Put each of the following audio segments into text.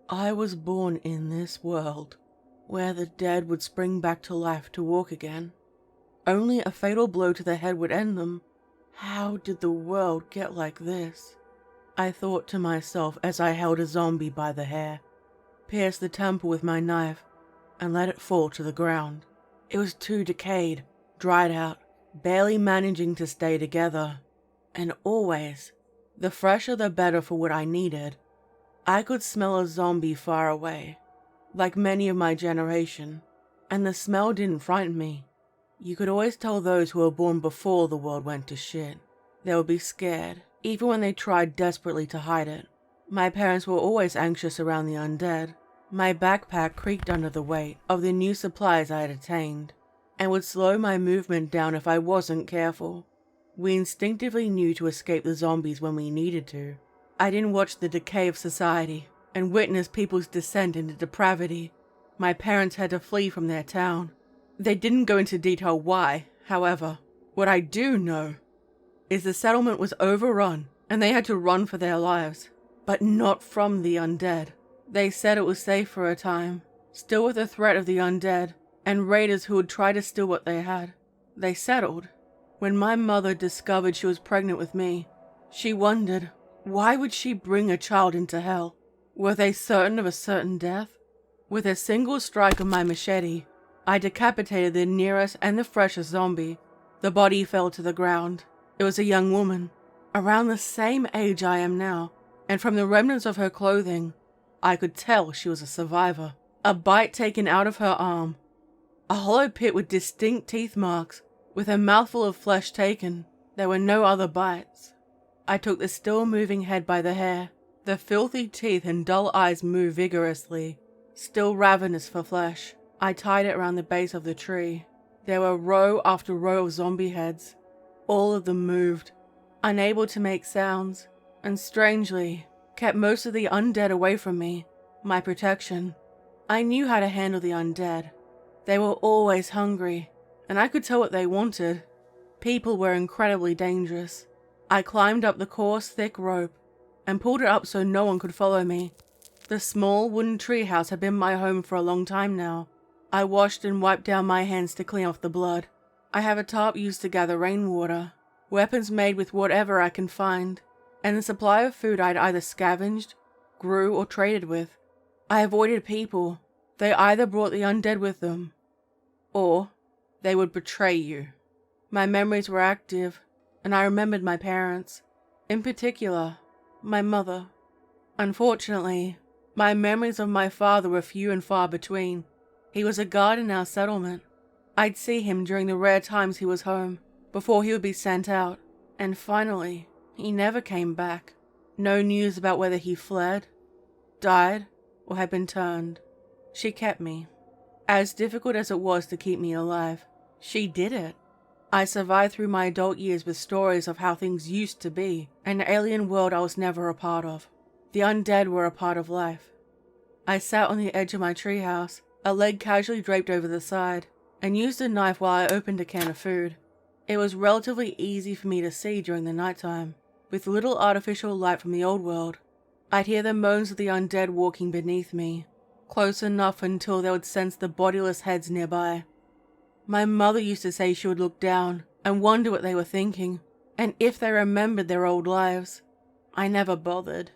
I was born in this world, where the dead would spring back to life to walk again. Only a fatal blow to the head would end them. How did the world get like this? I thought to myself as I held a zombie by the hair, pierced the temple with my knife, and let it fall to the ground. It was too decayed, dried out, barely managing to stay together. And always, the fresher the better for what I needed. I could smell a zombie far away, like many of my generation, and the smell didn't frighten me. You could always tell those who were born before the world went to shit. They would be scared, even when they tried desperately to hide it. My parents were always anxious around the undead. My backpack creaked under the weight of the new supplies I had attained, and would slow my movement down if I wasn't careful. We instinctively knew to escape the zombies when we needed to. I didn't watch the decay of society and witness people's descent into depravity. My parents had to flee from their town. They didn't go into detail why, however. What I do know is the settlement was overrun and they had to run for their lives, but not from the undead. They said it was safe for a time, still with the threat of the undead and raiders who would try to steal what they had. They settled. When my mother discovered she was pregnant with me, she wondered, why would she bring a child into hell? Were they certain of a certain death? With a single strike of my machete, I decapitated the nearest and the freshest zombie. The body fell to the ground. It was a young woman, around the same age I am now, and from the remnants of her clothing, I could tell she was a survivor. A bite taken out of her arm. A hollow pit with distinct teeth marks, with a mouthful of flesh taken. There were no other bites. I took the still moving head by the hair. The filthy teeth and dull eyes moved vigorously, still ravenous for flesh. I tied it around the base of the tree. There were row after row of zombie heads. All of them moved, unable to make sounds, and strangely, kept most of the undead away from me, my protection. I knew how to handle the undead. They were always hungry, and I could tell what they wanted. People were incredibly dangerous. I climbed up the coarse, thick rope and pulled it up so no one could follow me. The small wooden treehouse had been my home for a long time now. I washed and wiped down my hands to clean off the blood. I have a tarp used to gather rainwater, weapons made with whatever I can find, and a supply of food I'd either scavenged, grew, or traded with. I avoided people. They either brought the undead with them, or they would betray you. My memories were active, and I remembered my parents. In particular, my mother. Unfortunately, my memories of my father were few and far between. He was a guard in our settlement. I'd see him during the rare times he was home, before he would be sent out. And finally, he never came back. No news about whether he fled, died, or had been turned. She kept me. As difficult as it was to keep me alive, she did it. I survived through my adult years with stories of how things used to be, an alien world I was never a part of. The undead were a part of life. I sat on the edge of my treehouse, a leg casually draped over the side, and used a knife while I opened a can of food. It was relatively easy for me to see during the nighttime, with little artificial light from the old world. I'd hear the moans of the undead walking beneath me, close enough until they would sense the bodiless heads nearby. My mother used to say she would look down and wonder what they were thinking, and if they remembered their old lives. I never bothered.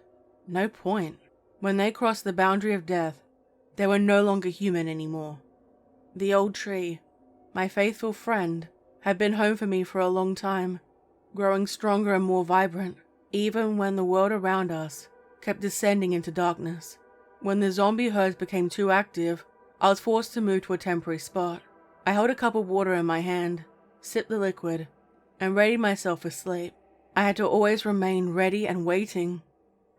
No point. When they crossed the boundary of death, they were no longer human anymore. The old tree, my faithful friend, had been home for me for a long time, growing stronger and more vibrant, even when the world around us kept descending into darkness. When the zombie herds became too active, I was forced to move to a temporary spot. I held a cup of water in my hand, sipped the liquid, and readied myself for sleep. I had to always remain ready and waiting.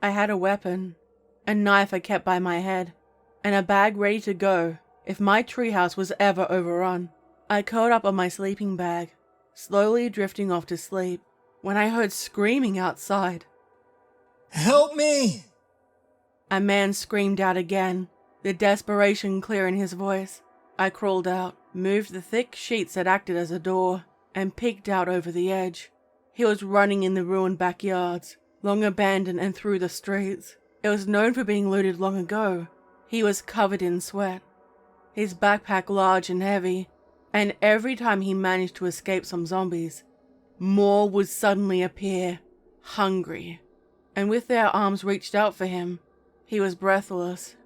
I had a weapon, a knife I kept by my head, and a bag ready to go if my treehouse was ever overrun. I curled up on my sleeping bag, slowly drifting off to sleep, when I heard screaming outside. "Help me!" A man screamed out again, the desperation clear in his voice. I crawled out, moved the thick sheets that acted as a door, and peeked out over the edge. He was running in the ruined backyards, long abandoned, and through the streets. It was known for being looted long ago. He was covered in sweat, his backpack large and heavy, and every time he managed to escape some zombies, more would suddenly appear, hungry. And with their arms reached out for him, he was breathless.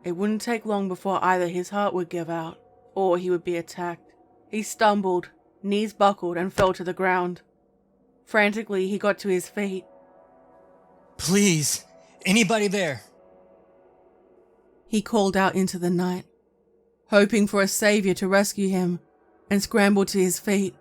It wouldn't take long before either his heart would give out, or he would be attacked. He stumbled, knees buckled, and fell to the ground. Frantically, he got to his feet. Please, anybody there? He called out into the night, hoping for a savior to rescue him, and scrambled to his feet.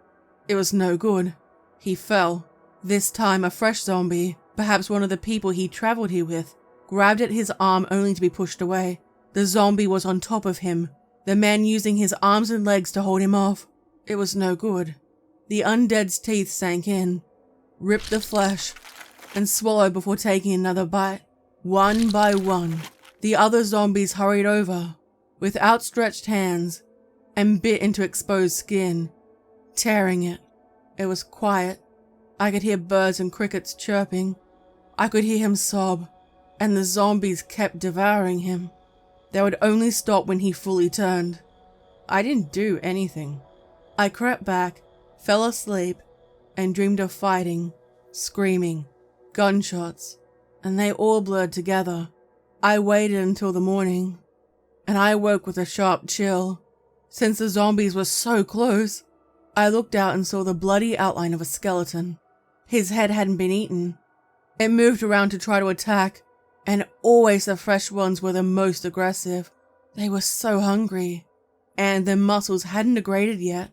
It was no good. He fell. This time a fresh zombie, perhaps one of the people he traveled here with, grabbed at his arm only to be pushed away. The zombie was on top of him, the man using his arms and legs to hold him off. It was no good. The undead's teeth sank in, ripped the flesh, and swallowed before taking another bite. One by one, the other zombies hurried over, with outstretched hands, and bit into exposed skin, tearing it. It was quiet. I could hear birds and crickets chirping. I could hear him sob, and the zombies kept devouring him. They would only stop when he fully turned. I didn't do anything. I crept back, fell asleep, and dreamed of fighting, screaming, gunshots, and they all blurred together. I waited until the morning, and I woke with a sharp chill. Since the zombies were so close, I looked out and saw the bloody outline of a skeleton. His head hadn't been eaten. It moved around to try to attack, and always the fresh ones were the most aggressive. They were so hungry, and their muscles hadn't degraded yet.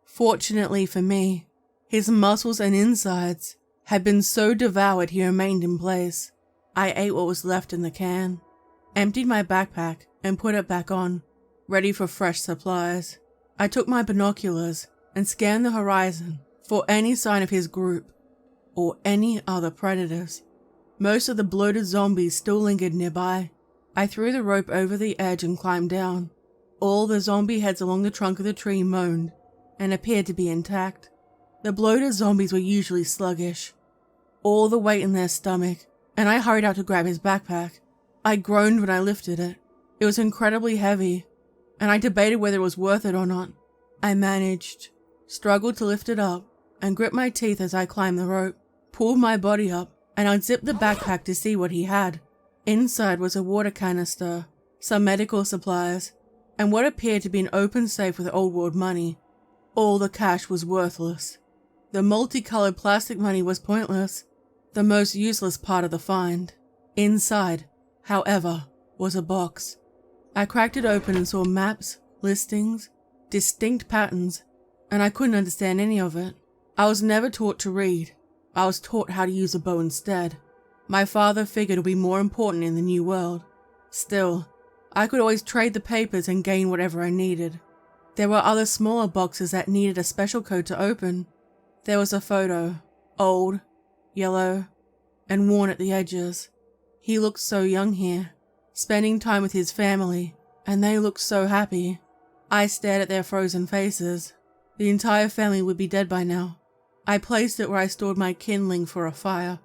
Fortunately for me, his muscles and insides had been so devoured he remained in place. I ate what was left in the can, emptied my backpack, and put it back on, ready for fresh supplies. I took my binoculars and scanned the horizon for any sign of his group or any other predators. Most of the bloated zombies still lingered nearby. I threw the rope over the edge and climbed down. All the zombie heads along the trunk of the tree moaned and appeared to be intact. The bloated zombies were usually sluggish, all the weight in their stomach, and I hurried out to grab his backpack. I groaned when I lifted it. It was incredibly heavy, and I debated whether it was worth it or not. I managed, struggled to lift it up, and gripped my teeth as I climbed the rope, pulled my body up, and unzipped the backpack to see what he had. Inside was a water canister, some medical supplies, and what appeared to be an open safe with old world money. All the cash was worthless. The multicolored plastic money was pointless, the most useless part of the find. Inside, however, was a box. I cracked it open and saw maps, listings, distinct patterns, and I couldn't understand any of it. I was never taught to read. I was taught how to use a bow instead. My father figured it would be more important in the new world. Still, I could always trade the papers and gain whatever I needed. There were other smaller boxes that needed a special code to open. There was a photo, old, yellow, and worn at the edges. He looked so young here, spending time with his family, and they looked so happy. I stared at their frozen faces. The entire family would be dead by now. I placed it where I stored my kindling for a fire.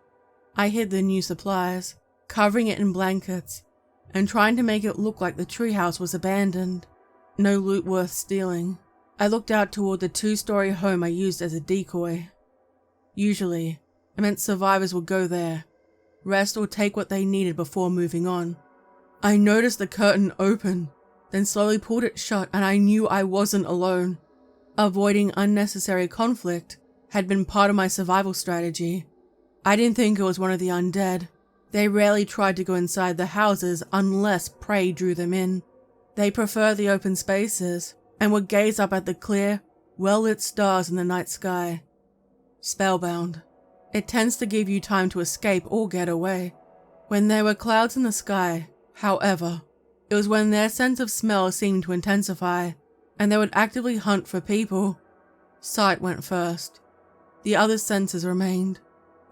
I hid the new supplies, covering it in blankets, and trying to make it look like the treehouse was abandoned. No loot worth stealing. I looked out toward the 2-story home I used as a decoy. Usually, it meant survivors would go there, rest or take what they needed before moving on. I noticed the curtain open, then slowly pulled it shut, and I knew I wasn't alone. Avoiding unnecessary conflict had been part of my survival strategy. I didn't think it was one of the undead. They rarely tried to go inside the houses unless prey drew them in. They preferred the open spaces and would gaze up at the clear, well-lit stars in the night sky. Spellbound. It tends to give you time to escape or get away. When there were clouds in the sky, however, it was when their sense of smell seemed to intensify, and they would actively hunt for people. Sight went first. The other senses remained.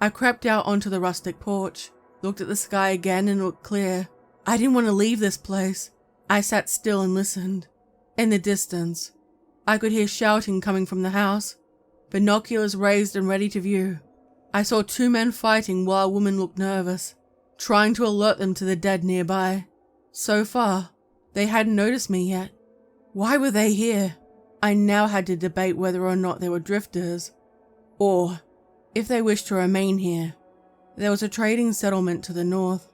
I crept out onto the rustic porch, looked at the sky again and looked clear. I didn't want to leave this place. I sat still and listened. In the distance, I could hear shouting coming from the house, binoculars raised and ready to view. I saw 2 men fighting while a woman looked nervous, trying to alert them to the dead nearby. So far, they hadn't noticed me yet. Why were they here? I now had to debate whether or not they were drifters, or if they wished to remain here. There was a trading settlement to the north.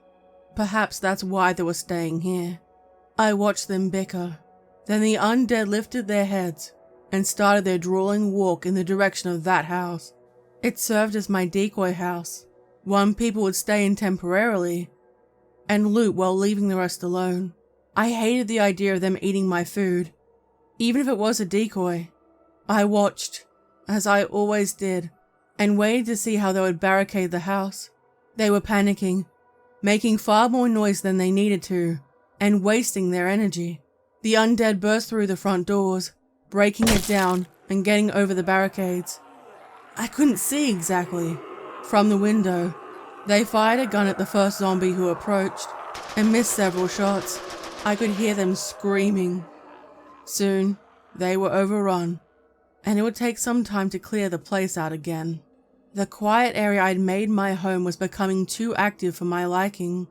Perhaps that's why they were staying here. I watched them bicker. Then the undead lifted their heads and started their drawling walk in the direction of that house. It served as my decoy house. One people would stay in temporarily and loot while leaving the rest alone. I hated the idea of them eating my food, even if it was a decoy. I watched, as I always did, and waited to see how they would barricade the house. They were panicking, making far more noise than they needed to, and wasting their energy. The undead burst through the front doors, breaking it down and getting over the barricades. I couldn't see exactly. From the window, they fired a gun at the first zombie who approached and missed several shots. I could hear them screaming. Soon, they were overrun, and it would take some time to clear the place out again. The quiet area I'd made my home was becoming too active for my liking.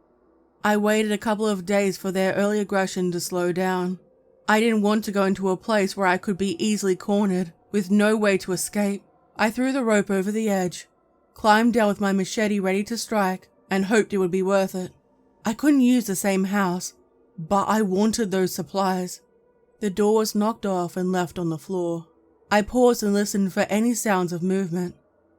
I waited a couple of days for their early aggression to slow down. I didn't want to go into a place where I could be easily cornered, with no way to escape. I threw the rope over the edge, climbed down with my machete ready to strike, and hoped it would be worth it. I couldn't use the same house, but I wanted those supplies. The door was knocked off and left on the floor. I paused and listened for any sounds of movement.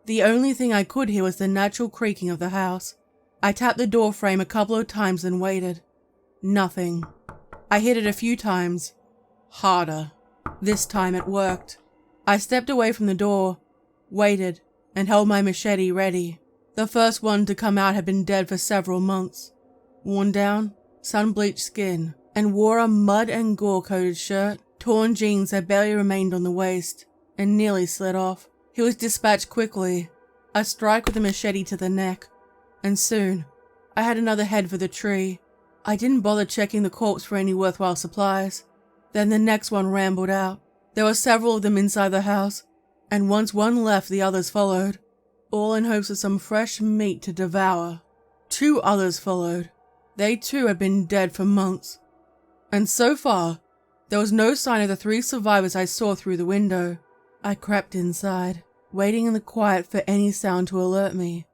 The only thing I could hear was the natural creaking of the house. I tapped the door frame a couple of times and waited. Nothing. I hit it a few times. Harder. This time it worked. I stepped away from the door, waited, and held my machete ready. The first one to come out had been dead for several months. Worn down, sun-bleached skin, and wore a mud and gore-coated shirt, torn jeans that barely remained on the waist, and nearly slid off. He was dispatched quickly, a strike with a machete to the neck, and soon, I had another head for the tree. I didn't bother checking the corpse for any worthwhile supplies. Then the next one rambled out. There were several of them inside the house, and once one left, the others followed, all in hopes of some fresh meat to devour. 2 others followed. They too had been dead for months. And so far, there was no sign of the 3 survivors I saw through the window. I crept inside, waiting in the quiet for any sound to alert me,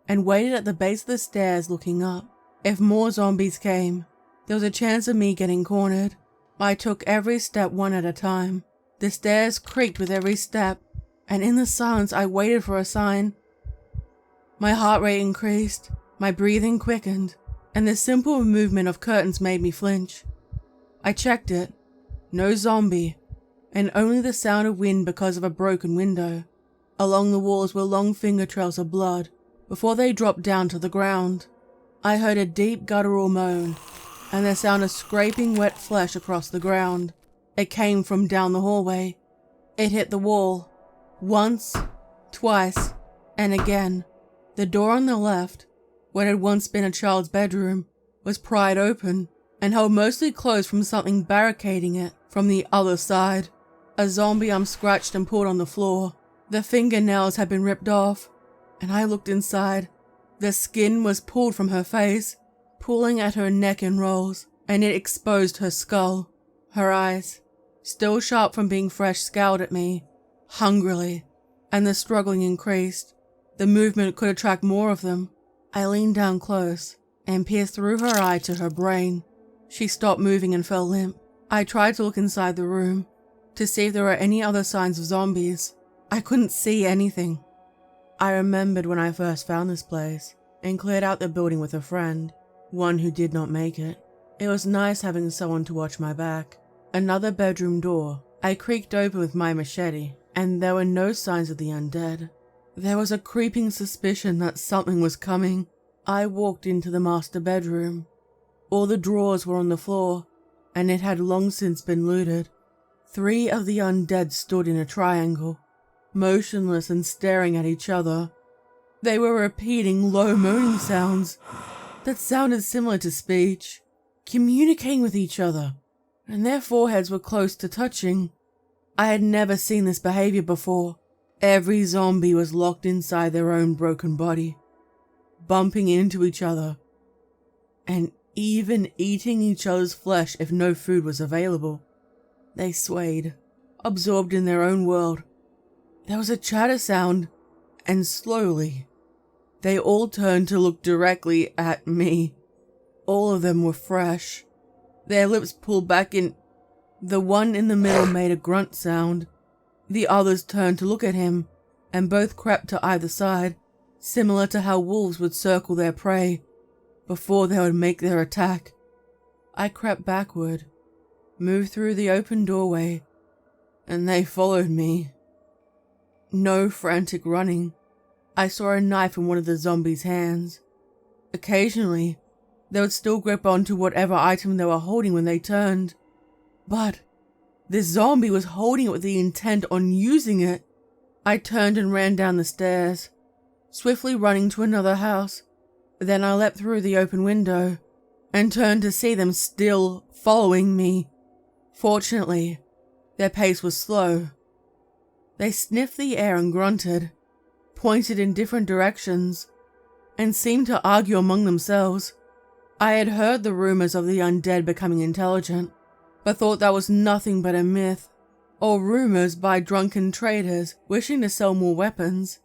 and waited at the base of the stairs looking up. If more zombies came, there was a chance of me getting cornered. I took every step one at a time. The stairs creaked with every step, and in the silence I waited for a sign. My heart rate increased, my breathing quickened, and the simple movement of curtains made me flinch. I checked it. No zombie, and only the sound of wind because of a broken window. Along the walls were long finger trails of blood before they dropped down to the ground. I heard a deep guttural moan, and the sound of scraping wet flesh across the ground. It came from down the hallway. It hit the wall. Once, twice, and again. The door on the left, what had once been a child's bedroom, was pried open and held mostly closed from something barricading it from the other side. A zombie arm scratched and pulled on the floor. The fingernails had been ripped off, and I looked inside. The skin was pulled from her face, pulling at her neck in rolls, and it exposed her skull. Her eyes, still sharp from being fresh, scowled at me, hungrily, and the struggling increased. The movement could attract more of them. I leaned down close and pierced through her eye to her brain. She stopped moving and fell limp. I tried to look inside the room to see if there were any other signs of zombies. I couldn't see anything. I remembered when I first found this place and cleared out the building with a friend, one who did not make it. It was nice having someone to watch my back. Another bedroom door I creaked open with my machete, and there were no signs of the undead. There was a creeping suspicion that something was coming. I walked into the master bedroom. All the drawers were on the floor, and it had long since been looted. 3 of the undead stood in a triangle, motionless and staring at each other. They were repeating low moaning sounds that sounded similar to speech, communicating with each other, and their foreheads were close to touching. I had never seen this behavior before. Every zombie was locked inside their own broken body. bumping into each other, and even eating each other's flesh if no food was available. They swayed, absorbed in their own world. There was a chatter sound, and slowly, they all turned to look directly at me. All of them were fresh, their lips pulled back in. The one in the middle made a grunt sound. The others turned to look at him, and both crept to either side, similar to how wolves would circle their prey before they would make their attack. I crept backward, moved through the open doorway, and they followed me. No frantic running. I saw a knife in one of the zombies' hands. Occasionally, they would still grip onto whatever item they were holding when they turned. But this zombie was holding it with the intent on using it. I turned and ran down the stairs, swiftly running to another house. Then I leapt through the open window and turned to see them still following me. Fortunately, their pace was slow. They sniffed the air and grunted, pointed in different directions, and seemed to argue among themselves. I had heard the rumors of the undead becoming intelligent, but thought that was nothing but a myth, or rumors by drunken traders wishing to sell more weapons.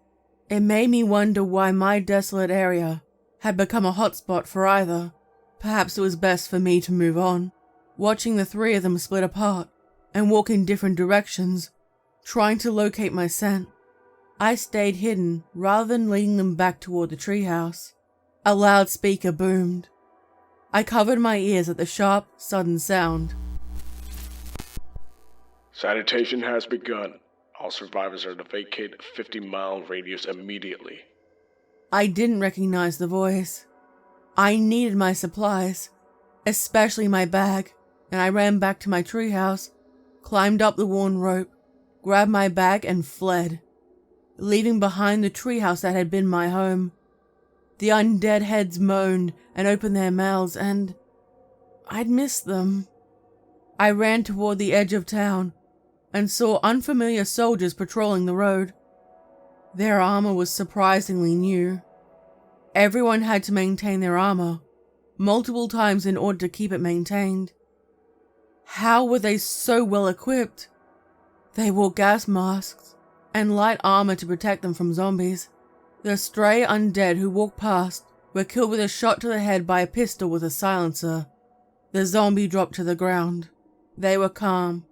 It made me wonder why my desolate area had become a hotspot for either. Perhaps it was best for me to move on, watching the three of them split apart and walk in different directions, trying to locate my scent. I stayed hidden rather than leading them back toward the treehouse. A loudspeaker boomed. I covered my ears at the sharp, sudden sound. Sanitation has begun. All survivors are to vacate a 50-mile radius immediately. I didn't recognize the voice. I needed my supplies, especially my bag, and I ran back to my treehouse, climbed up the worn rope, grabbed my bag and fled, leaving behind the treehouse that had been my home. The undead heads moaned and opened their mouths, and I'd missed them. I ran toward the edge of town and saw unfamiliar soldiers patrolling the road. Their armor was surprisingly new. Everyone had to maintain their armor multiple times in order to keep it maintained. How were they so well equipped? They wore gas masks and light armor to protect them from zombies. The stray undead who walked past were killed with a shot to the head by a pistol with a silencer. The zombie dropped to the ground. They were calm,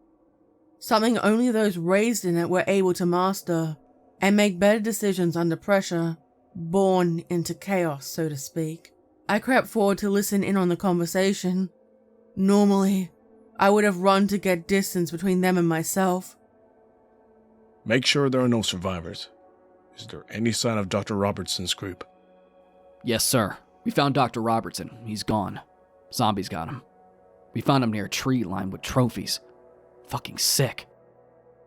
something only those raised in it were able to master, and make better decisions under pressure, born into chaos, so to speak. I crept forward to listen in on the conversation. Normally, I would have run to get distance between them and myself. Make sure there are no survivors. Is there any sign of Dr. Robertson's group? Yes, sir. We found Dr. Robertson. He's gone. Zombies got him. We found him near a tree lined with trophies. Fucking sick.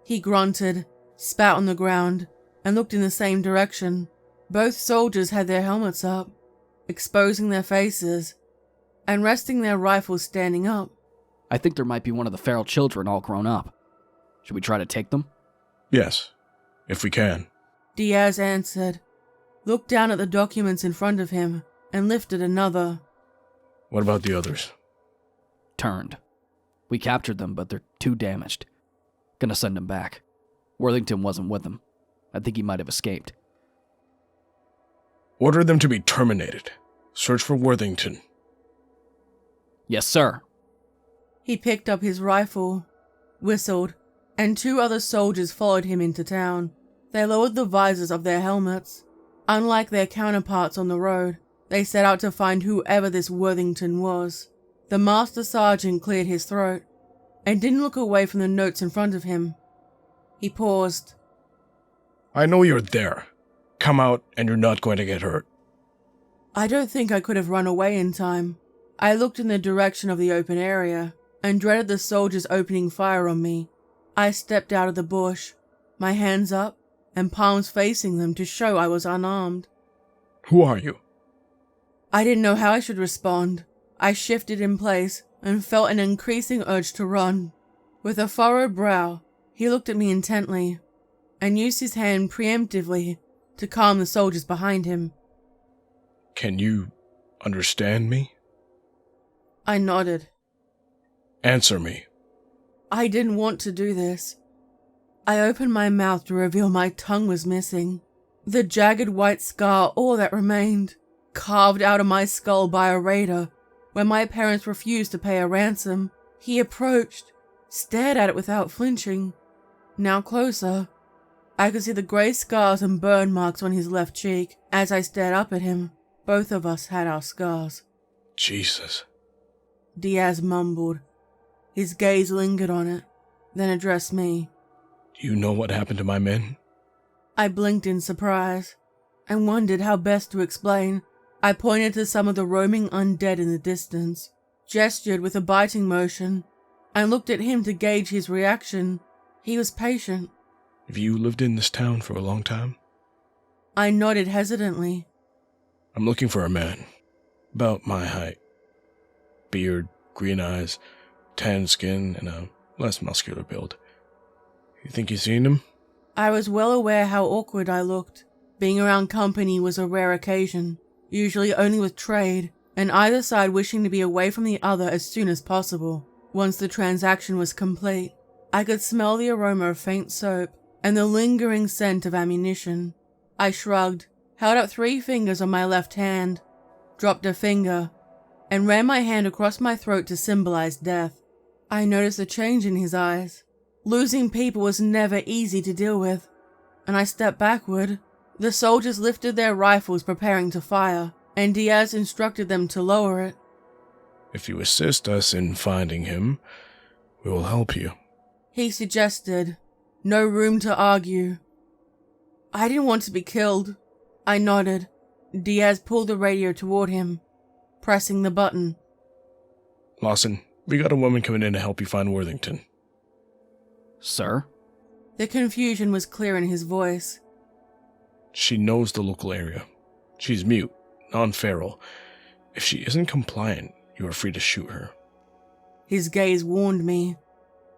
He grunted, spat on the ground, and looked in the same direction. Both soldiers had their helmets up, exposing their faces, and resting their rifles standing up. I think there might be one of the feral children all grown up. Should we try to take them? Yes, if we can. Diaz answered, looked down at the documents in front of him, and lifted another. What about the others? Turned. We captured them, but they're too damaged. Gonna send them back. Worthington wasn't with them. I think he might have escaped. Order them to be terminated. Search for Worthington. Yes, sir. He picked up his rifle, whistled, and two other soldiers followed him into town. They lowered the visors of their helmets. Unlike their counterparts on the road, they set out to find whoever this Worthington was. The master sergeant cleared his throat and didn't look away from the notes in front of him. He paused. I know you're there. Come out and you're not going to get hurt. I don't think I could have run away in time. I looked in the direction of the open area and dreaded the soldiers opening fire on me. I stepped out of the bush, my hands up and palms facing them to show I was unarmed. Who are you? I didn't know how I should respond. I shifted in place and felt an increasing urge to run. With a furrowed brow, he looked at me intently and used his hand preemptively to calm the soldiers behind him. Can you understand me? I nodded. Answer me. I didn't want to do this. I opened my mouth to reveal my tongue was missing. The jagged white scar, all that remained, carved out of my skull by a raider. When my parents refused to pay a ransom, he approached, stared at it without flinching. Now closer, I could see the grey scars and burn marks on his left cheek. As I stared up at him, both of us had our scars. Jesus. Diaz mumbled. His gaze lingered on it, then addressed me. Do you know what happened to my men? I blinked in surprise, and wondered how best to explain. I pointed to some of the roaming undead in the distance, gestured with a biting motion, and looked at him to gauge his reaction. He was patient. Have you lived in this town for a long time? I nodded hesitantly. I'm looking for a man, about my height. Beard, green eyes, tan skin, and a less muscular build. You think you've seen him? I was well aware how awkward I looked. Being around company was a rare occasion, usually only with trade, and either side wishing to be away from the other as soon as possible. Once the transaction was complete, I could smell the aroma of faint soap and the lingering scent of ammunition. I shrugged, held up 3 fingers on my left hand, dropped a finger, and ran my hand across my throat to symbolize death. I noticed a change in his eyes. Losing people was never easy to deal with, and I stepped backward. The soldiers lifted their rifles preparing to fire, and Diaz instructed them to lower it. If you assist us in finding him, we will help you. He suggested. No room to argue. I didn't want to be killed. I nodded. Diaz pulled the radio toward him, pressing the button. Lawson, we got a woman coming in to help you find Worthington. Sir? The confusion was clear in his voice. She knows the local area. She's mute, non-feral. If she isn't compliant, you are free to shoot her. His gaze warned me.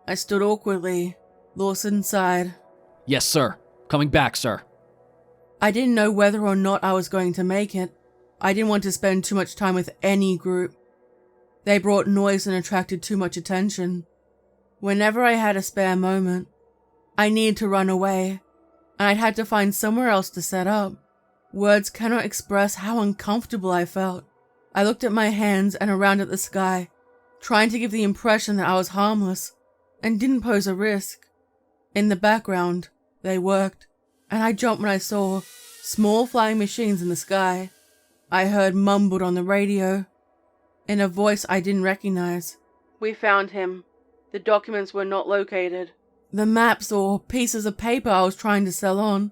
I stood awkwardly. Lawson sighed. Yes, sir. Coming back, sir. I didn't know whether or not I was going to make it. I didn't want to spend too much time with any group. They brought noise and attracted too much attention. Whenever I had a spare moment, I needed to run away, and I'd had to find somewhere else to set up. Words cannot express how uncomfortable I felt. I looked at my hands and around at the sky, trying to give the impression that I was harmless and didn't pose a risk. In the background, they worked, and I jumped when I saw small flying machines in the sky. I heard mumbled on the radio, in a voice I didn't recognize. We found him. The documents were not located. The maps or pieces of paper I was trying to sell on,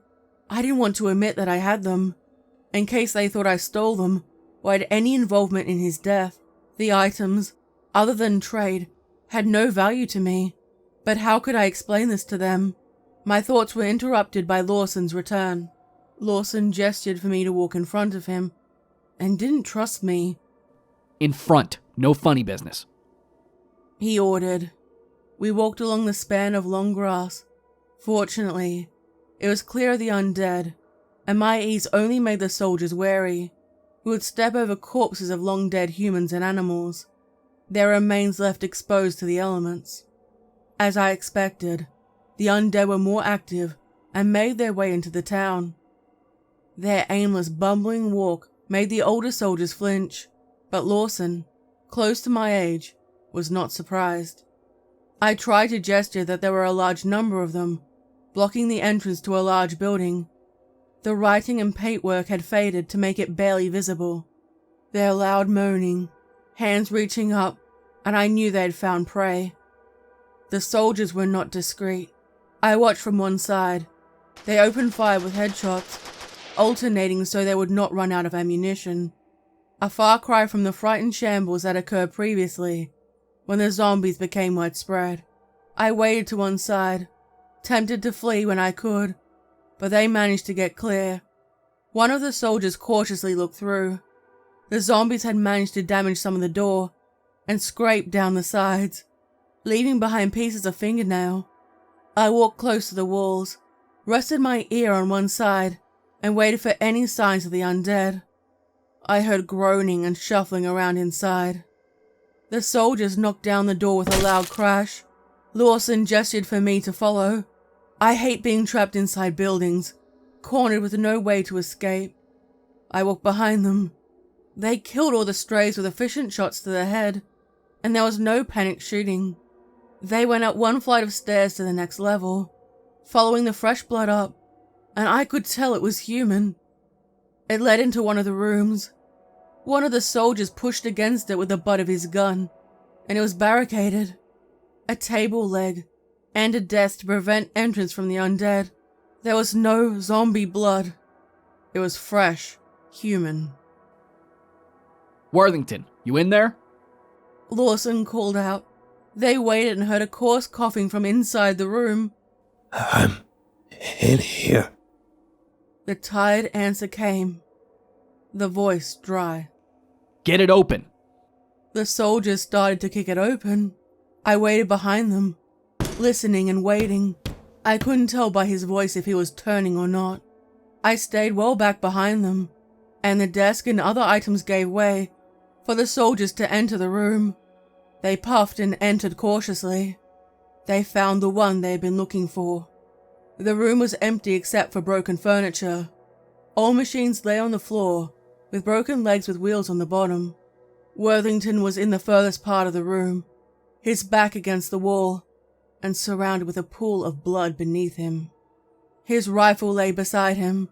I didn't want to admit that I had them, in case they thought I stole them or had any involvement in his death. The items, other than trade, had no value to me. But how could I explain this to them? My thoughts were interrupted by Lawson's return. Lawson gestured for me to walk in front of him, and didn't trust me. In front. No funny business. He ordered. We walked along the span of long grass. Fortunately, it was clear of the undead, and my ease only made the soldiers wary. We would step over corpses of long-dead humans and animals, their remains left exposed to the elements. As I expected, the undead were more active and made their way into the town. Their aimless, bumbling walk made the older soldiers flinch, but Lawson, close to my age, was not surprised. I tried to gesture that there were a large number of them, blocking the entrance to a large building. The writing and paintwork had faded to make it barely visible. Their loud moaning, hands reaching up, and I knew they had found prey. The soldiers were not discreet. I watched from one side. They opened fire with headshots, alternating so they would not run out of ammunition. A far cry from the frightened shambles that occurred previously, when the zombies became widespread. I waited to one side, tempted to flee when I could, but they managed to get clear. One of the soldiers cautiously looked through. The zombies had managed to damage some of the door and scrape down the sides, leaving behind pieces of fingernail. I walked close to the walls, rested my ear on one side, and waited for any signs of the undead. I heard groaning and shuffling around inside. The soldiers knocked down the door with a loud crash. Lawson gestured for me to follow. I hate being trapped inside buildings, cornered with no way to escape. I walked behind them. They killed all the strays with efficient shots to the head, and there was no panic shooting. They went up one flight of stairs to the next level, following the fresh blood up, and I could tell it was human. It led into one of the rooms. One of the soldiers pushed against it with the butt of his gun, and it was barricaded. A table leg, and a desk to prevent entrance from the undead. There was no zombie blood. It was fresh, human. Worthington, you in there? Lawson called out. They waited and heard a coarse coughing from inside the room. I'm in here. The tired answer came, the voice dry. Get it open. The soldiers started to kick it open. I waited behind them, listening and waiting. I couldn't tell by his voice if he was turning or not. I stayed well back behind them, and the desk and other items gave way for the soldiers to enter the room. They puffed and entered cautiously. They found the one they had been looking for. The room was empty except for broken furniture. All machines lay on the floor, with broken legs with wheels on the bottom. Worthington was in the furthest part of the room, his back against the wall, and surrounded with a pool of blood beneath him. His rifle lay beside him,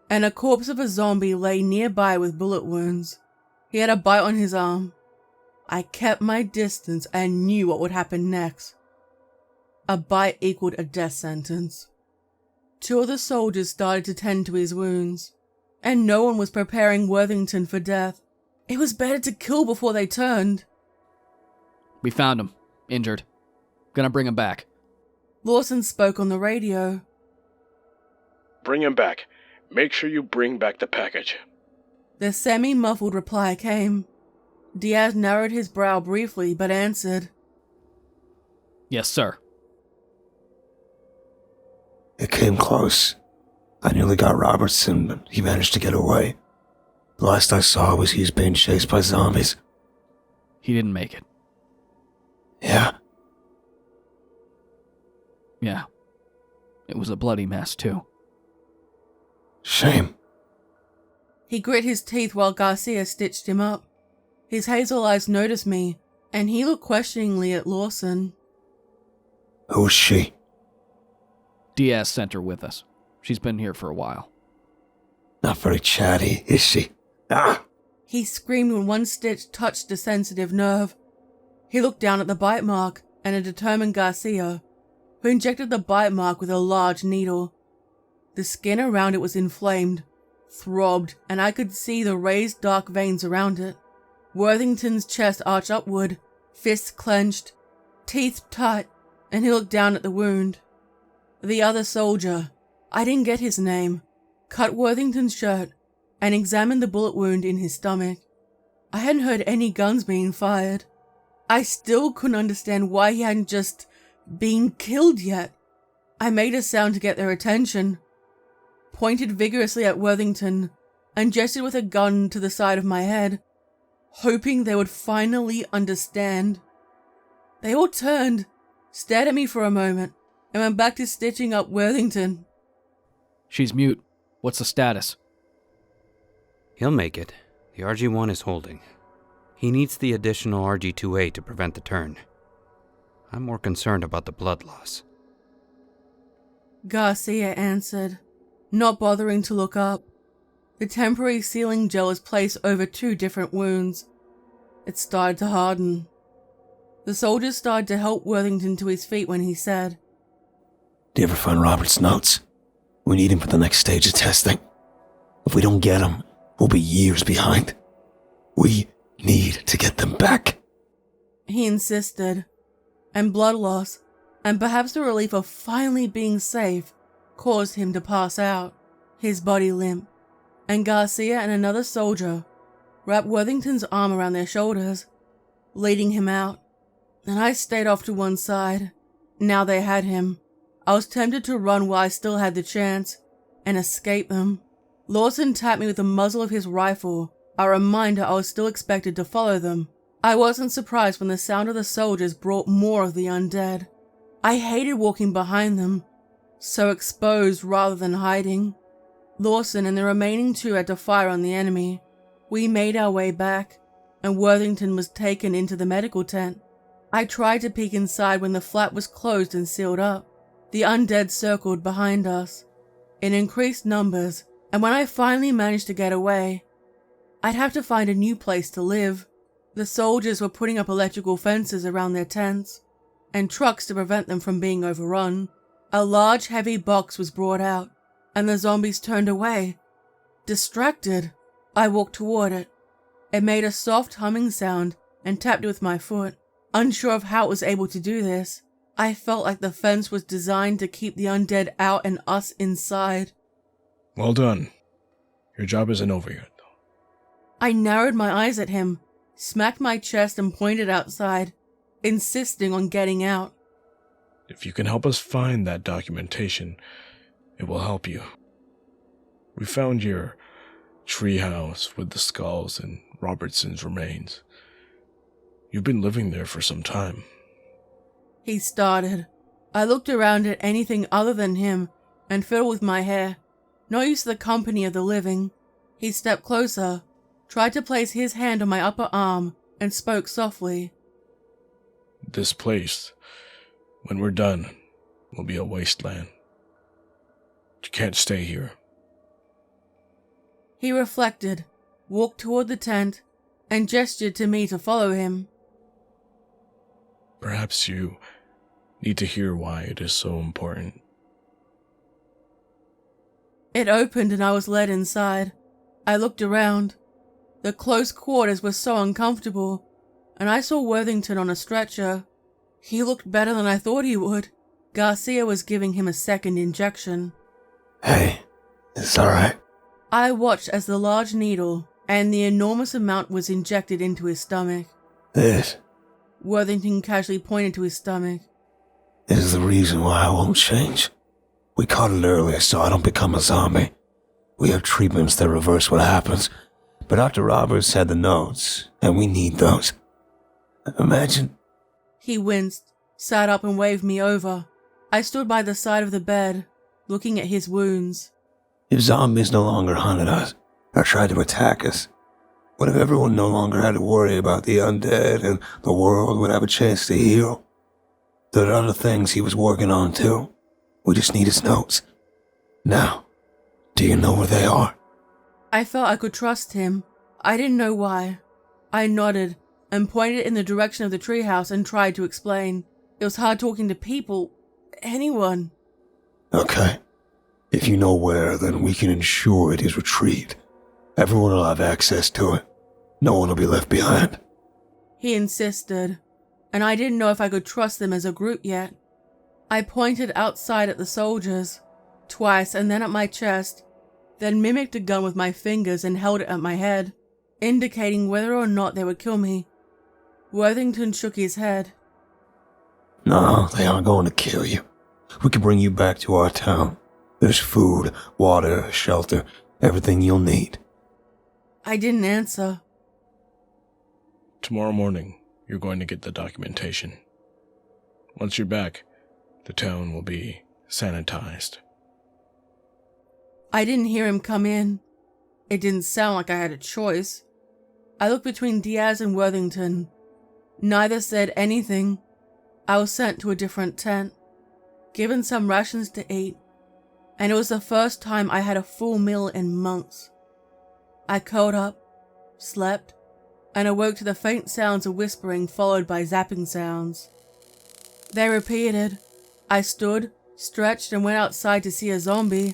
and a corpse of a zombie lay nearby with bullet wounds. He had a bite on his arm. I kept my distance and knew what would happen next. A bite equaled a death sentence. Two of the soldiers started to tend to his wounds, and no one was preparing Worthington for death. It was better to kill before they turned. We found him, injured. Gonna bring him back. Lawson spoke on the radio. Bring him back. Make sure you bring back the package. The semi-muffled reply came. Diaz narrowed his brow briefly, but answered. Yes, sir. It came close. I nearly got Robertson, but he managed to get away. The last I saw was he was being chased by zombies. He didn't make it. Yeah. Yeah. It was a bloody mess, too. Shame. He grit his teeth while Garcia stitched him up. His hazel eyes noticed me, and he looked questioningly at Lawson. Who's she? Diaz sent her with us. She's been here for a while. Not very chatty, is she? Ah! He screamed when one stitch touched a sensitive nerve. He looked down at the bite mark and a determined Garcia, who injected the bite mark with a large needle. The skin around it was inflamed, throbbed, and I could see the raised dark veins around it. Worthington's chest arched upward, fists clenched, teeth tight, and he looked down at the wound. The other soldier, I didn't get his name, cut Worthington's shirt and examined the bullet wound in his stomach. I hadn't heard any guns being fired. I still couldn't understand why he hadn't just been killed yet. I made a sound to get their attention, pointed vigorously at Worthington, and gestured with a gun to the side of my head, hoping they would finally understand. They all turned, stared at me for a moment, and went back to stitching up Worthington. She's mute. What's the status? He'll make it. The RG-1 is holding. He needs the additional RG-2A to prevent the turn. I'm more concerned about the blood loss. Garcia answered, not bothering to look up. The temporary sealing gel was placed over two different wounds. It started to harden. The soldiers started to help Worthington to his feet when he said, Do you ever find Robert's notes? We need him for the next stage of testing. If we don't get him, we'll be years behind. We need to get them back. He insisted, and blood loss, and perhaps the relief of finally being safe, caused him to pass out, his body limp, and Garcia and another soldier wrapped Worthington's arm around their shoulders, leading him out, and I stayed off to one side. Now they had him. I was tempted to run while I still had the chance, and escape them. Lawson tapped me with the muzzle of his rifle a reminder I was still expected to follow them. I wasn't surprised when the sound of the soldiers brought more of the undead. I hated walking behind them, so exposed rather than hiding. Lawson and the remaining 2 had to fire on the enemy. We made our way back, and Worthington was taken into the medical tent. I tried to peek inside when the flap was closed and sealed up. The undead circled behind us, in increased numbers, and when I finally managed to get away, I'd have to find a new place to live. The soldiers were putting up electrical fences around their tents, and trucks to prevent them from being overrun. A large heavy box was brought out, and the zombies turned away. Distracted, I walked toward it. It made a soft humming sound and tapped it with my foot. Unsure of how it was able to do this, I felt like the fence was designed to keep the undead out and us inside. Well done. Your job isn't over yet, though. I narrowed my eyes at him, smacked my chest and pointed outside, insisting on getting out. If you can help us find that documentation, it will help you. We found your treehouse with the skulls and Robertson's remains. You've been living there for some time. He started. I looked around at anything other than him and fiddled with my hair, not used to the company of the living. He stepped closer, tried to place his hand on my upper arm, and spoke softly. This place, when we're done, will be a wasteland. You can't stay here. He reflected, walked toward the tent, and gestured to me to follow him. Perhaps you need to hear why it is so important. It opened and I was led inside. I looked around. The close quarters were so uncomfortable, and I saw Worthington on a stretcher. He looked better than I thought he would. Garcia was giving him a second injection. Hey, it's alright. I watched as the large needle and the enormous amount was injected into his stomach. This Worthington casually pointed to his stomach. is the reason why I won't change. We caught it earlier so I don't become a zombie. We have treatments that reverse what happens, but Dr. Roberts had the notes, and we need those. Imagine. He winced, sat up and waved me over. I stood by the side of the bed, looking at his wounds. If zombies no longer hunted us, or tried to attack us, what if everyone no longer had to worry about the undead and the world would have a chance to heal? There are other things he was working on too. We just need his notes. Now, do you know where they are? I felt I could trust him. I didn't know why. I nodded and pointed in the direction of the treehouse and tried to explain. It was hard talking to people, anyone. Okay. If you know where, then we can ensure it is retrieved. Everyone will have access to it. No one will be left behind. He insisted, and I didn't know if I could trust them as a group yet. I pointed outside at the soldiers, twice and then at my chest, then mimicked a gun with my fingers and held it at my head, indicating whether or not they would kill me. Worthington shook his head. No, they aren't going to kill you. We can bring you back to our town. There's food, water, shelter, everything you'll need. I didn't answer. Tomorrow morning, you're going to get the documentation. Once you're back, the town will be sanitized. I didn't hear him come in. It didn't sound like I had a choice. I looked between Diaz and Worthington. Neither said anything. I was sent to a different tent, given some rations to eat, and it was the first time I had a full meal in months. I curled up, slept, and awoke to the faint sounds of whispering followed by zapping sounds. They repeated. I stood, stretched, and went outside to see a zombie.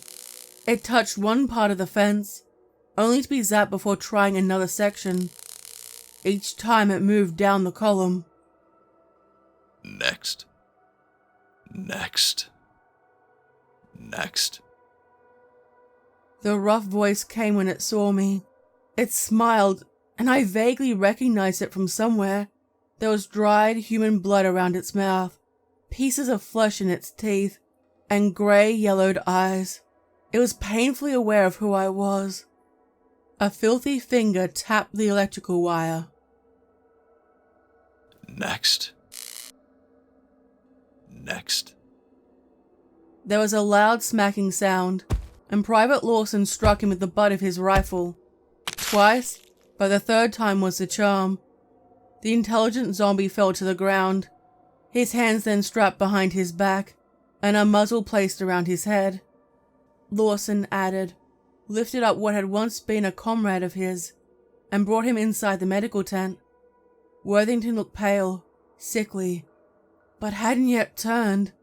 It touched one part of the fence, only to be zapped before trying another section. Each time it moved down the column. Next. Next. Next. The rough voice came when it saw me. It smiled, and I vaguely recognized it from somewhere. There was dried human blood around its mouth, pieces of flesh in its teeth, and grey-yellowed eyes. It was painfully aware of who I was. A filthy finger tapped the electrical wire. Next. Next. There was a loud smacking sound, and Private Lawson struck him with the butt of his rifle. Twice, but the third time was the charm. The intelligent zombie fell to the ground, his hands then strapped behind his back, and a muzzle placed around his head. Lawson added, lifted up what had once been a comrade of his, and brought him inside the medical tent. Worthington looked pale, sickly, but hadn't yet turned,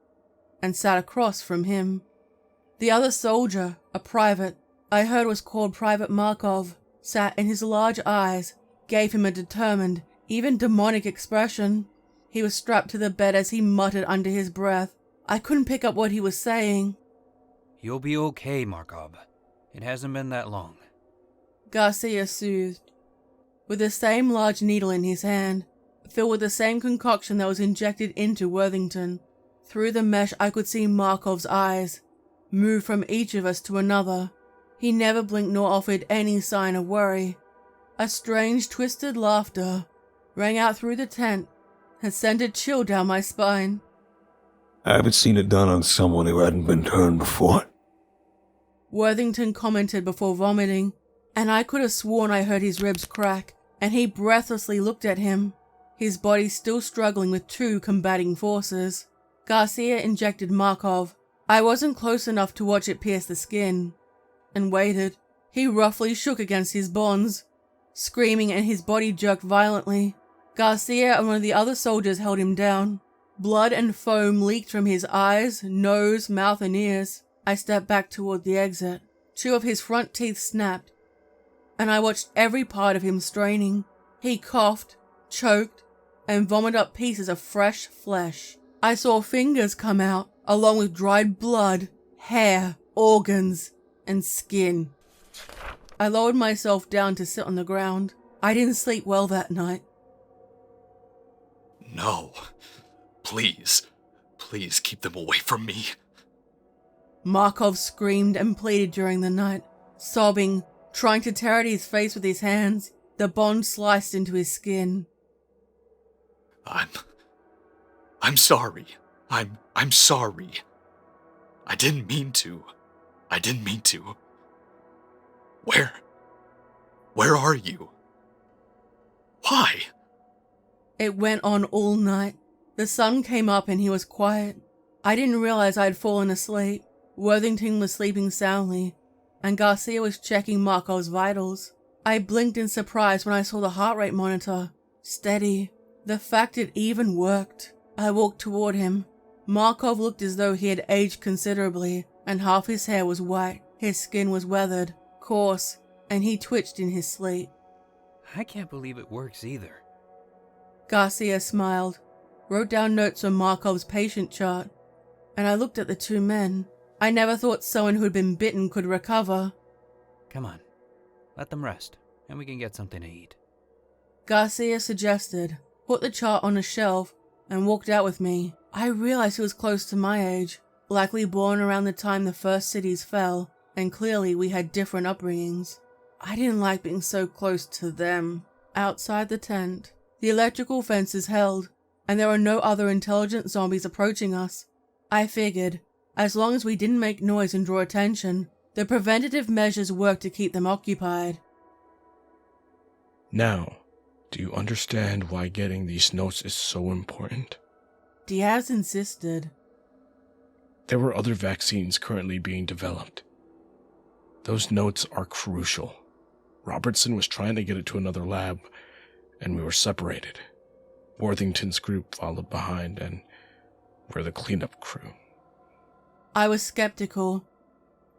and sat across from him. The other soldier, a private, I heard was called Private Markov, sat, and his large eyes gave him a determined, even demonic expression. He was strapped to the bed as he muttered under his breath. I couldn't pick up what he was saying. You'll be okay, Markov. It hasn't been that long. Garcia soothed, with the same large needle in his hand, filled with the same concoction that was injected into Worthington. Through the mesh I could see Markov's eyes move from each of us to another. He never blinked nor offered any sign of worry. A strange, twisted laughter rang out through the tent and sent a chill down my spine. I haven't seen it done on someone who hadn't been turned before. Worthington commented before vomiting, and I could have sworn I heard his ribs crack, and he breathlessly looked at him, his body still struggling with two combating forces. Garcia injected Markov. I wasn't close enough to watch it pierce the skin, and waited. He roughly shook against his bonds, screaming, and his body jerked violently. Garcia and one of the other soldiers held him down. Blood and foam leaked from his eyes, nose, mouth, and ears. I stepped back toward the exit. Two of his front teeth snapped, and I watched every part of him straining. He coughed, choked, and vomited up pieces of fresh flesh. I saw fingers come out, along with dried blood, hair, organs, and skin. I lowered myself down to sit on the ground. I didn't sleep well that night. No. Please. Please keep them away from me. Markov screamed and pleaded during the night, sobbing, trying to tear at his face with his hands. The bond sliced into his skin. I'm sorry. I'm sorry. I didn't mean to. Where are you? Why? It went on all night. The sun came up and he was quiet. I didn't realize I'd fallen asleep. Worthington was sleeping soundly, and Garcia was checking Markov's vitals. I blinked in surprise when I saw the heart rate monitor. Steady. The fact it even worked. I walked toward him. Markov looked as though he had aged considerably, and half his hair was white. His skin was weathered, coarse, and he twitched in his sleep. I can't believe it works either. Garcia smiled, wrote down notes on Markov's patient chart, and I looked at the two men. I never thought someone who had been bitten could recover. Come on. Let them rest, and we can get something to eat. Garcia suggested, put the chart on a shelf, and walked out with me. I realized he was close to my age, likely born around the time the first cities fell, and clearly we had different upbringings. I didn't like being so close to them. Outside the tent, the electrical fences held, and there were no other intelligent zombies approaching us. I figured, as long as we didn't make noise and draw attention, the preventative measures worked to keep them occupied. Now, do you understand why getting these notes is so important? Diaz insisted. There were other vaccines currently being developed. Those notes are crucial. Robertson was trying to get it to another lab, and we were separated. Worthington's group followed behind, and we're the cleanup crew. I was skeptical.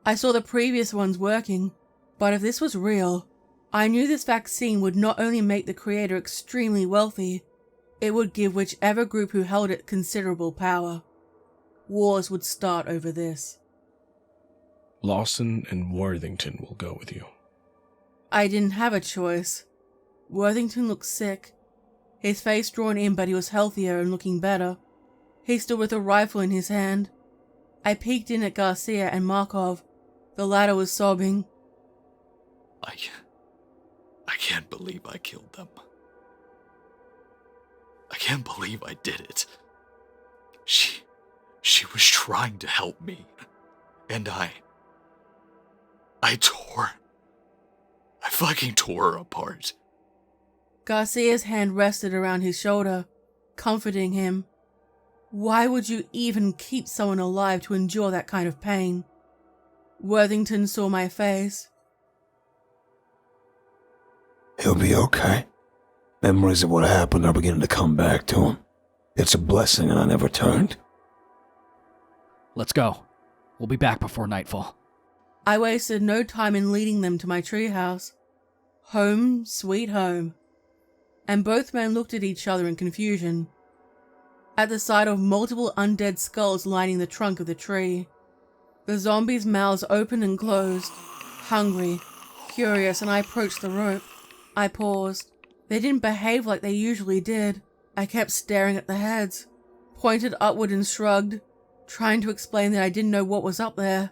I saw the previous ones working, but if this was real, I knew this vaccine would not only make the creator extremely wealthy, it would give whichever group who held it considerable power. Wars would start over this. Lawson and Worthington will go with you. I didn't have a choice. Worthington looked sick, his face drawn in, but he was healthier and looking better. He stood with a rifle in his hand. I peeked in at Garcia and Markov. The latter was sobbing. can't believe I killed them. I can't believe I did it. She was trying to help me. And I fucking tore her apart. Garcia's hand rested around his shoulder, comforting him. Why would you even keep someone alive to endure that kind of pain? Worthington saw my face. He'll be okay. Memories of what happened are beginning to come back to him. It's a blessing and I never turned. Let's go. We'll be back before nightfall. I wasted no time in leading them to my treehouse. Home, sweet home. And both men looked at each other in confusion. At the sight of multiple undead skulls lining the trunk of the tree. The zombies' mouths opened and closed, hungry, curious, and I approached the rope. I paused. They didn't behave like they usually did. I kept staring at the heads, pointed upward and shrugged, trying to explain that I didn't know what was up there.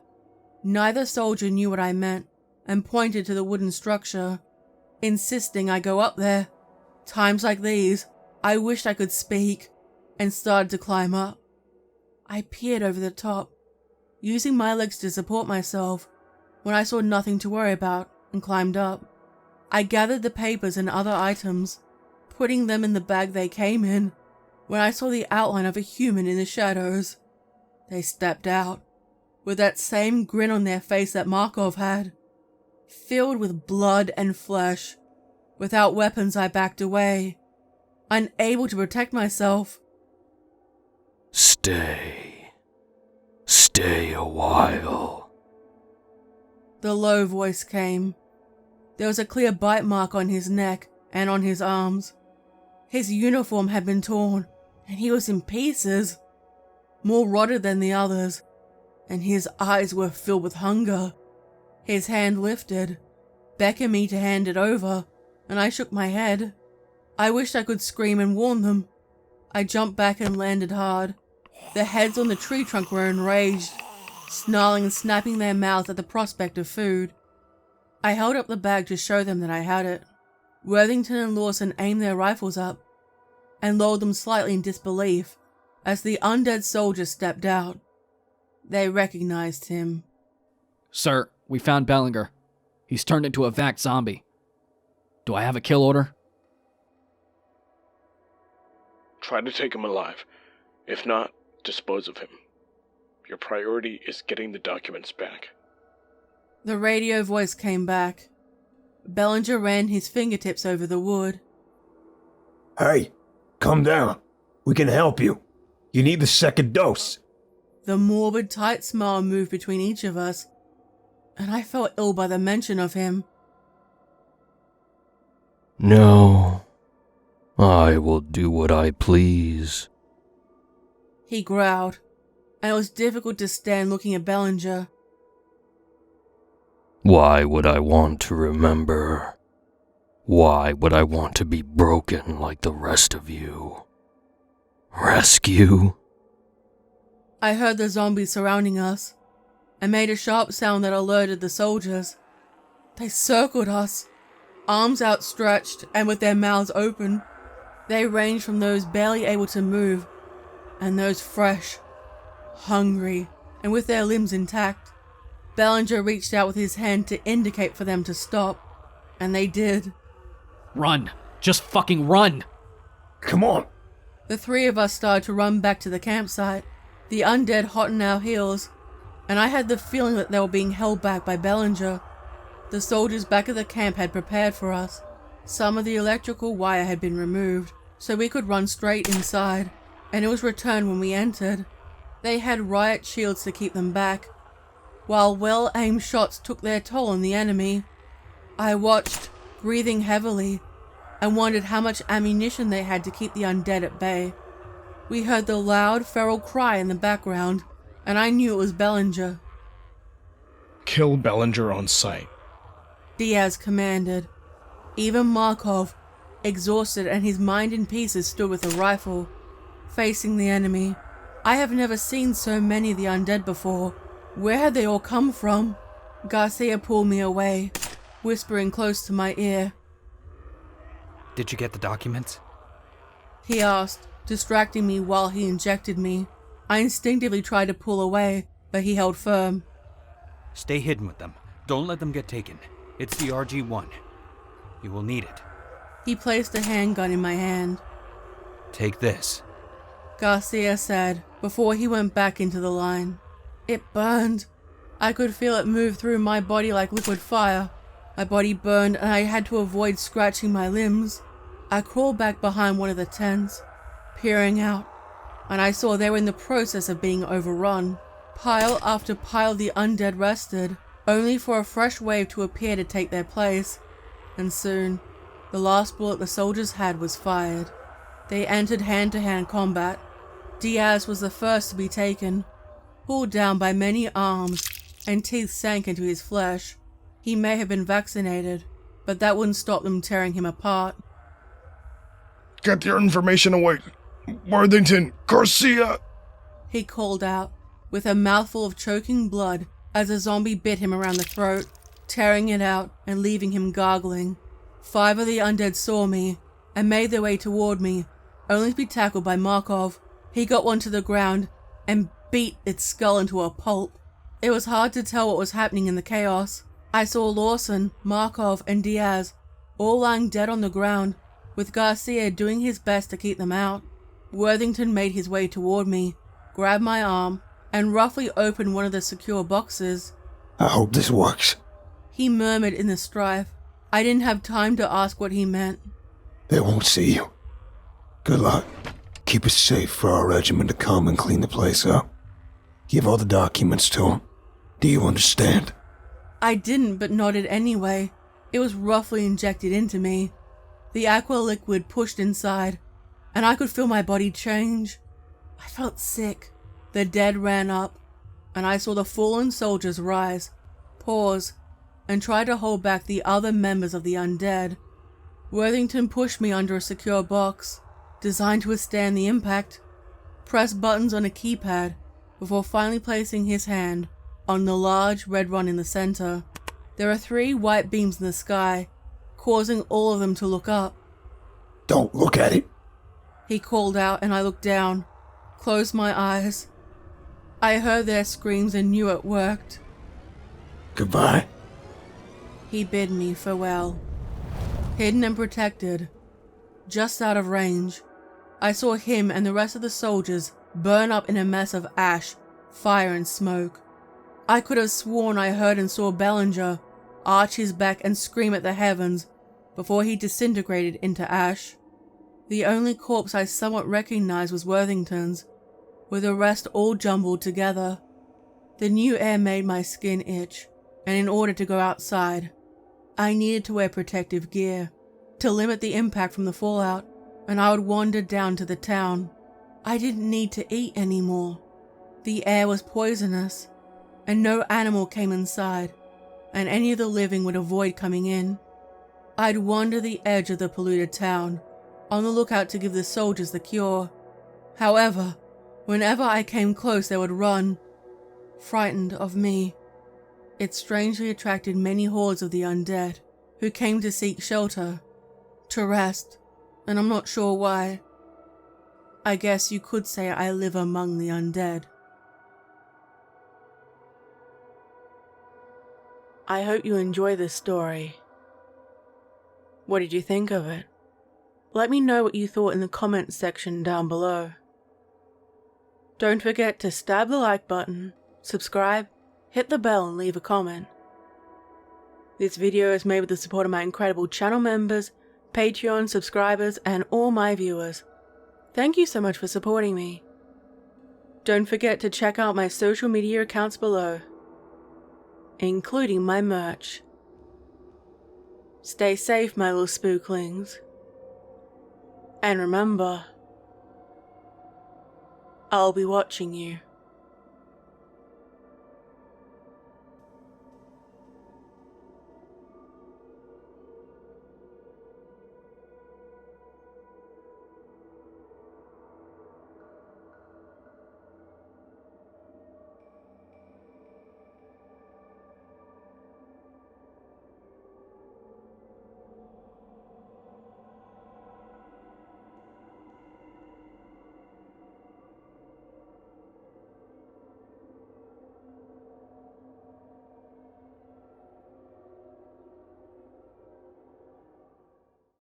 Neither soldier knew what I meant, and pointed to the wooden structure, insisting I go up there. Times like these, I wished I could speak, and started to climb up. I peered over the top, using my legs to support myself, when I saw nothing to worry about, and climbed up. I gathered the papers and other items, putting them in the bag they came in, when I saw the outline of a human in the shadows. They stepped out, with that same grin on their face that Markov had, filled with blood and flesh. Without weapons, I backed away, unable to protect myself. Stay a while. The low voice came. There was a clear bite mark on his neck and on his arms. His uniform had been torn, and he was in pieces, more rotted than the others, and his eyes were filled with hunger. His hand lifted, beckoned me to hand it over, and I shook my head. I wished I could scream and warn them. I jumped back and landed hard. The heads on the tree trunk were enraged, snarling and snapping their mouths at the prospect of food. I held up the bag to show them that I had it. Worthington and Lawson aimed their rifles up and lowered them slightly in disbelief as the undead soldier stepped out. They recognized him. Sir, we found Belanger. He's turned into a vac zombie. Do I have a kill order? Try to take him alive. If not, dispose of him. Your priority is getting the documents back. The radio voice came back. Belanger ran his fingertips over the wood. Hey, calm down. We can help you. You need the second dose. The morbid, tight smile moved between each of us, and I felt ill by the mention of him. No, I will do what I please. He growled, and it was difficult to stand looking at Belanger. Why would I want to remember? Why would I want to be broken like the rest of you? Rescue? I heard the zombies surrounding us, and made a sharp sound that alerted the soldiers. They circled us, arms outstretched and with their mouths open. They ranged from those barely able to move, and those fresh, hungry, and with their limbs intact. Belanger reached out with his hand to indicate for them to stop, and they did. Run! Just fucking run! Come on. The three of us started to run back to the campsite, the undead hot in our heels, and I had the feeling that they were being held back by Belanger. The soldiers back at the camp had prepared for us. Some of the electrical wire had been removed, so we could run straight inside, and it was returned when we entered. They had riot shields to keep them back, while well-aimed shots took their toll on the enemy. I watched, breathing heavily, and wondered how much ammunition they had to keep the undead at bay. We heard the loud, feral cry in the background, and I knew it was Belanger. Kill Belanger on sight. Diaz commanded. Even Markov, exhausted and his mind in pieces, stood with a rifle, facing the enemy. I have never seen so many of the undead before. Where had they all come from? Garcia pulled me away, whispering close to my ear. Did you get the documents? He asked, distracting me while he injected me. I instinctively tried to pull away, but he held firm. Stay hidden with them. Don't let them get taken. It's the RG-1. You will need it. He placed a handgun in my hand. Take this. Garcia said, before he went back into the line. It burned. I could feel it move through my body like liquid fire. My body burned and I had to avoid scratching my limbs. I crawled back behind one of the tents, peering out, and I saw they were in the process of being overrun. Pile after pile of the undead rested, only for a fresh wave to appear to take their place. And soon, the last bullet the soldiers had was fired. They entered hand-to-hand combat. Diaz was the first to be taken, pulled down by many arms, and teeth sank into his flesh. He may have been vaccinated, but that wouldn't stop them tearing him apart. Get your information away. Worthington, Garcia! He called out, with a mouthful of choking blood as a zombie bit him around the throat, tearing it out and leaving him gargling. 5 of the undead saw me and made their way toward me, only to be tackled by Markov. He got one to the ground and beat its skull into a pulp. It was hard to tell what was happening in the chaos. I saw Lawson, Markov, and Diaz all lying dead on the ground, with Garcia doing his best to keep them out. Worthington made his way toward me, grabbed my arm, and roughly opened one of the secure boxes. I hope this works. He murmured in the strife. I didn't have time to ask what he meant. They won't see you. Good luck. Keep it safe for our regiment to come and clean the place up. Give all the documents to them. Do you understand? I didn't, but nodded anyway. It was roughly injected into me. The aqua liquid pushed inside, and I could feel my body change. I felt sick. The dead ran up, and I saw the fallen soldiers rise, pause, and try to hold back the other members of the undead. Worthington pushed me under a secure box, designed to withstand the impact, pressed buttons on a keypad before finally placing his hand on the large red one in the center. There are 3 white beams in the sky, causing all of them to look up. Don't look at it. He called out and I looked down, closed my eyes. I heard their screams and knew it worked. Goodbye. He bid me farewell. Hidden and protected, just out of range, I saw him and the rest of the soldiers burn up in a mess of ash, fire and smoke. I could have sworn I heard and saw Belanger arch his back and scream at the heavens before he disintegrated into ash. The only corpse I somewhat recognized was Worthington's, with the rest all jumbled together. The new air made my skin itch, and in order to go outside, I needed to wear protective gear to limit the impact from the fallout, and I would wander down to the town. I didn't need to eat anymore. The air was poisonous, and no animal came inside, and any of the living would avoid coming in. I'd wander the edge of the polluted town, on the lookout to give the soldiers the cure. However, whenever I came close they would run, frightened of me. It strangely attracted many hordes of the undead, who came to seek shelter, to rest, and I'm not sure why. I guess you could say I live among the undead. I hope you enjoy this story. What did you think of it? Let me know what you thought in the comments section down below. Don't forget to stab the like button, subscribe, hit the bell and leave a comment. This video is made with the support of my incredible channel members, Patreon subscribers, and all my viewers. Thank you so much for supporting me. Don't forget to check out my social media accounts below, including my merch. Stay safe, my little spooklings. And remember, I'll be watching you.